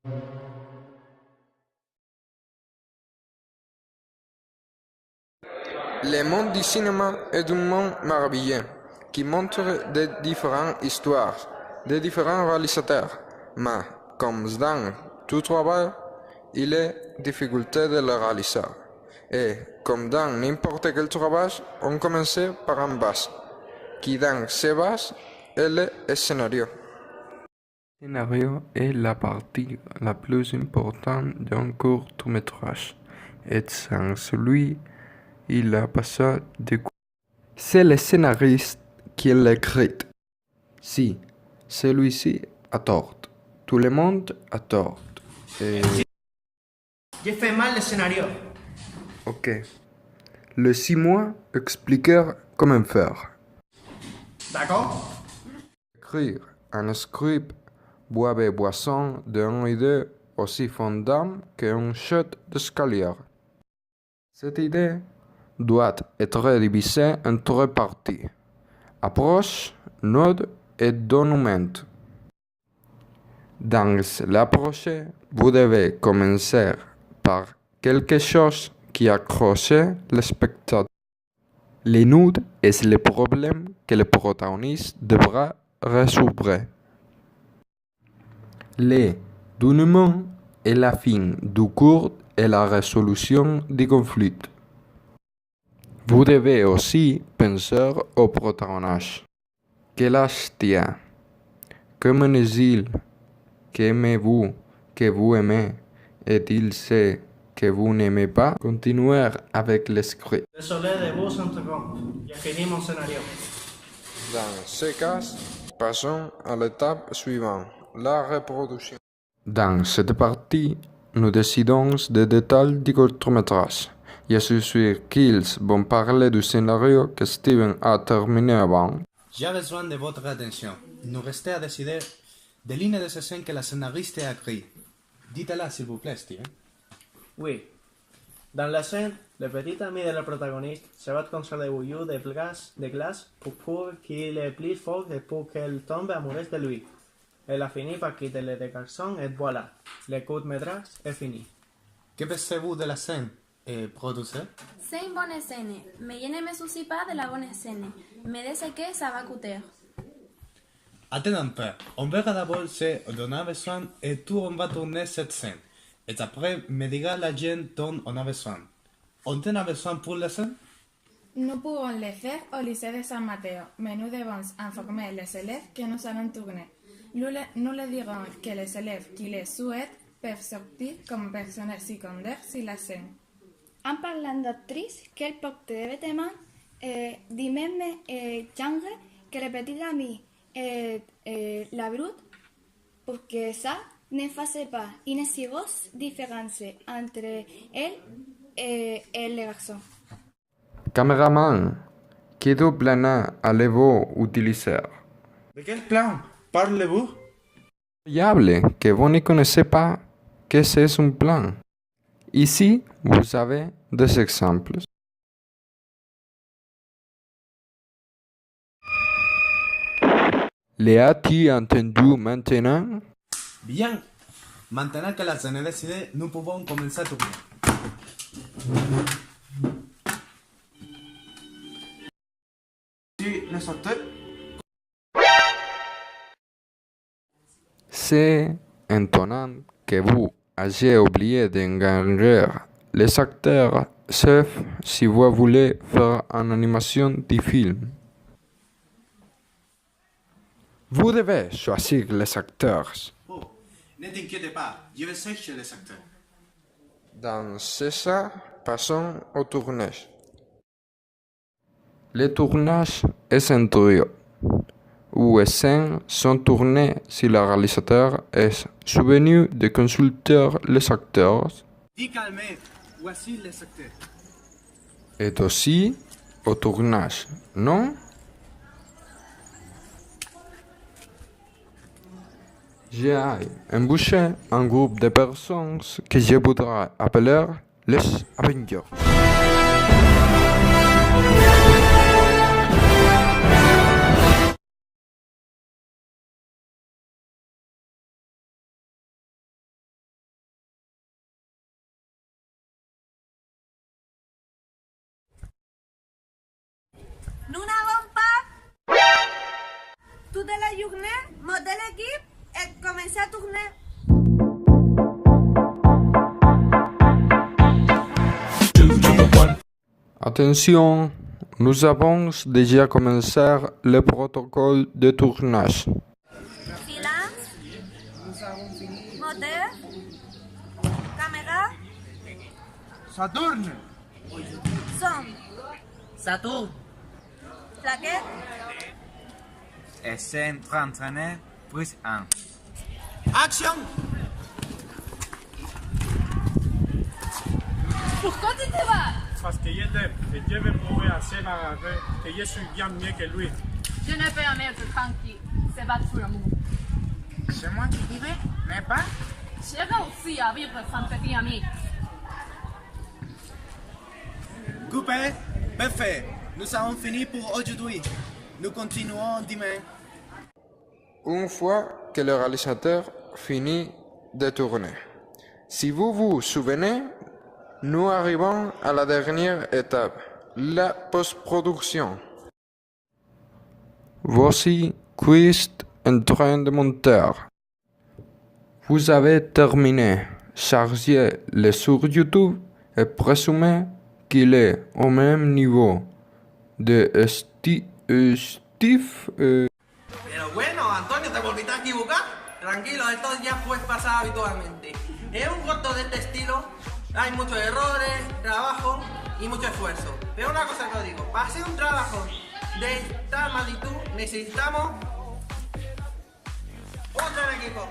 Le monde du cinéma est un monde merveilleux qui montre de différentes histoires, de différents réalisateurs. Mais, comme dans tout travail, il est difficulté de le réaliser. Et, comme dans n'importe quel travail, on commence par une base, qui dans ces bases est le scénario. Le scénario est la partie la plus importante d'un court-métrage, et sans celui, il a pas de cours. C'est le scénariste qui l'écrit. Si celui-ci a tort, tout le monde a tort. J'ai fait mal le scénario. Ok. Le 6 mois expliquer comment faire. D'accord? Écrire un script, boire des boissons d'une idée aussi fondante qu'un chute d'escalier. Cette idée doit être divisée en 3 parties. Approche, note et dénouement. Dans l'approche, vous devez commencer par quelque chose qui accroche le spectateur. Les nudes est le problème que le protagoniste devra résoudre. Le dénouement est la fin du cours et la résolution du conflit. Vous devez aussi penser au protagoniste. Quel âge tient? Comment est-il? Qu'aimez-vous? Que vous aimez? Est-il ce que vous n'aimez pas? Continuer avec le script. Désolé de vous interrompre. J'ai fini mon scénario. Dans ce cas, passons à l'étape suivante, la reproduction. Dans cette partie, nous décidons des détails du court-métrage. Je suis sûr qu'ils vont parler du scénario que Steven a terminé avant. J'ai besoin de votre attention. Nous restez à décider des lignes de scène que la scénariste a écrites. Dites-la, s'il vous plaît, Steven. Oui. Dans la scène, le petit ami de la protagoniste se bat contre le bouillon de glace pour qu'il est plus fort et pour qu'elle tombe amoureuse de lui. Elle a fini par quitter les deux garçons et voilà, le court-métrage est fini. Que pensez-vous de la scène, producteur? C'est une bonne scène, mais je ne me soucie pas de la bonne scène, mais de ce que ça va coûter. Attends un peu. On verra d'abord ce dont on a besoin et tout on va tourner cette scène. Et après, me dira la gente dont on a besoin. On en a besoin pour la scène? Nous pouvons le faire au lycée de San Mateo, mais nous devons informer les élèves que nous allons tourner. Nous leur dirons que les élèves qui les souhaitent peuvent sortir comme personnages secondaires sur la scène. En parlant d'actrice, quel porte de vêtements du même genre que le petit ami la brute, pour que ça ne fasse pas une si grosse différence entre elle et le garçon. Caméraman, quel plan allez-vous utiliser? De quel plan parlez-vous? Incroyable que vous ne connaissez pas que c'est un plan. Ici, vous avez des exemples. L'as-tu entendu maintenant? Bien. Maintenant que la scène est décidée, nous pouvons commencer à tourner. Si les acteurs. C'est étonnant que vous ayez oublié d'engager les acteurs, sauf si vous voulez faire une animation du film. Vous devez choisir les acteurs. Oh, ne t'inquiète pas, je vais chercher les acteurs. Dans ce cas, passons au tournage. Le tournage est un trio, où les scènes sont tournées si le réalisateur est souvenu de consulter les acteurs. Dis calmez, voici les acteurs. Et aussi au tournage, non? J'ai embauché un groupe de personnes que je voudrais appeler les Avengers. tourner, monter l'équipe et commencer à tourner. Attention, nous avons déjà commencé le protocole de tournage. Silence. Moteur. Caméra. Saturne. Son. Saturne. Plaquette. Scène 31, prise 1. Action. Pourquoi tu te vas? Parce que je t'aime et je vais prouver à ce magasin que je suis bien mieux que lui. Je ne peux jamais être tranquille. C'est pas tout l'amour. C'est moi qui dirai, mais pas. J'ai réussi à vivre sans petit ami. Coupé, parfait. Nous avons fini pour aujourd'hui. Nous continuons demain. Une fois que le réalisateur finit de tourner. Si vous vous souvenez, nous arrivons à la dernière étape, la post-production. Voici Christ en train de monter. Vous avez terminé. Chargez-le sur YouTube et présumez qu'il est au même niveau de Steve. Pero bueno, Antonio, ¿te volviste a equivocar? Tranquilo, esto ya fue pasado habitualmente. En un corto de este estilo hay muchos errores, trabajo y mucho esfuerzo. Pero una cosa que os digo, para hacer un trabajo de esta magnitud necesitamos un gran equipo.